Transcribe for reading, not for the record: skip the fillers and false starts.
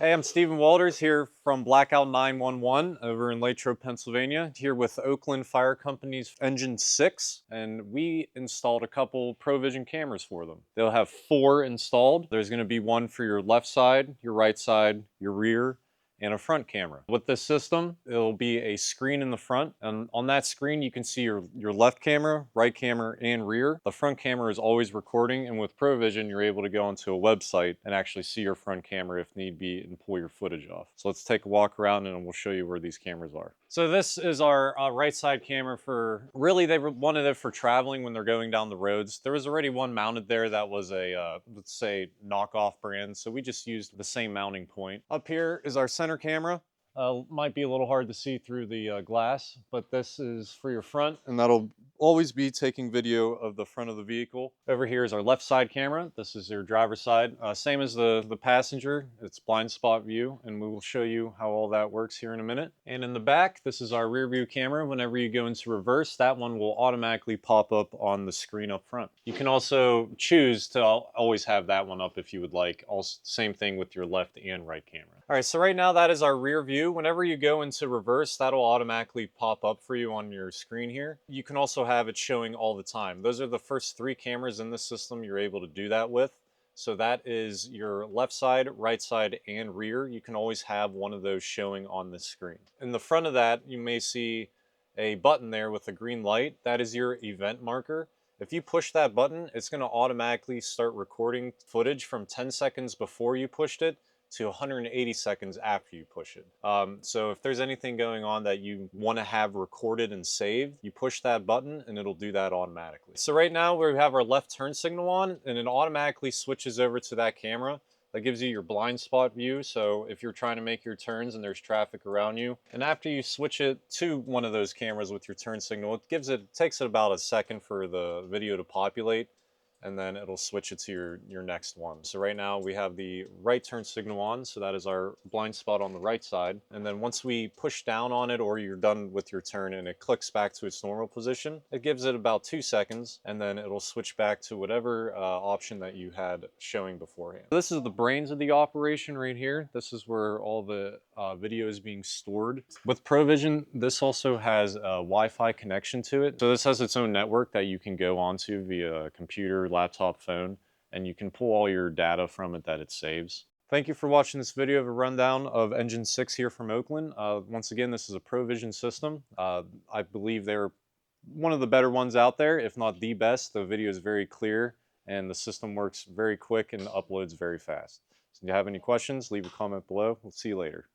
Hey, I'm Stephen Walters here from Blackout 911 over in Latrobe, Pennsylvania, here with Oakland Fire Company's Engine 6, and we installed a couple ProVision cameras for them. They'll have 4 installed. There's going to be one for your left side, your right side, your rear, and a front camera. With this system, it'll be a screen in the front, and on that screen you can see your left camera, right camera, and rear. The front camera is always recording, and with ProVision you're able to go onto a website and actually see your front camera if need be and pull your footage off. So let's take a walk around and we'll show you where these cameras are. So this is our right side camera for, really they wanted it for traveling when they're going down the roads. There was already one mounted there that was a, let's say, knockoff brand, so we just used the same mounting point. Up here is our center camera. Might be a little hard to see through the glass, but this is for your front, and that'll always be taking video of the front of the vehicle. Over here is our left side camera. This is your driver's side. Same as the passenger, it's blind spot view, and we will show you how all that works here in a minute. And in the back, this is our rear view camera. Whenever you go into reverse, that one will automatically pop up on the screen up front. You can also choose to always have that one up if you would like. Also, same thing with your left and right camera. All right, so right now that is our rear view. Whenever you go into reverse, that'll automatically pop up for you on your screen here. You can also have it showing all the time. Those are the first 3 cameras in the system you're able to do that with. So that is your left side, right side, and rear. You can always have one of those showing on the screen. In the front of that, you may see a button there with a green light. That is your event marker. If you push that button, it's going to automatically start recording footage from 10 seconds before you pushed it to 180 seconds after you push it. So if there's anything going on that you want to have recorded and saved, you push that button and it'll do that automatically. So right now we have our left turn signal on, and it automatically switches over to that camera. That gives you your blind spot view, so if you're trying to make your turns and there's traffic around you, and after you switch it to one of those cameras with your turn signal, it takes it about a second for the video to populate, and then it'll switch it to your next one. So right now we have the right turn signal on, so that is our blind spot on the right side. And then once we push down on it, or you're done with your turn and it clicks back to its normal position, it gives it about 2 seconds, and then it'll switch back to whatever option that you had showing beforehand. This is the brains of the operation right here. This is where all the video is being stored. With ProVision, this also has a Wi-Fi connection to it. So this has its own network that you can go onto via computer, laptop, phone, and you can pull all your data from it that it saves. Thank you for watching this video of a rundown of Engine 6 here from Oakland. Once again, this is a ProVision system. I believe they're one of the better ones out there, if not the best. The video is very clear and the system works very quick and uploads very fast. So if you have any questions, leave a comment below. We'll see you later.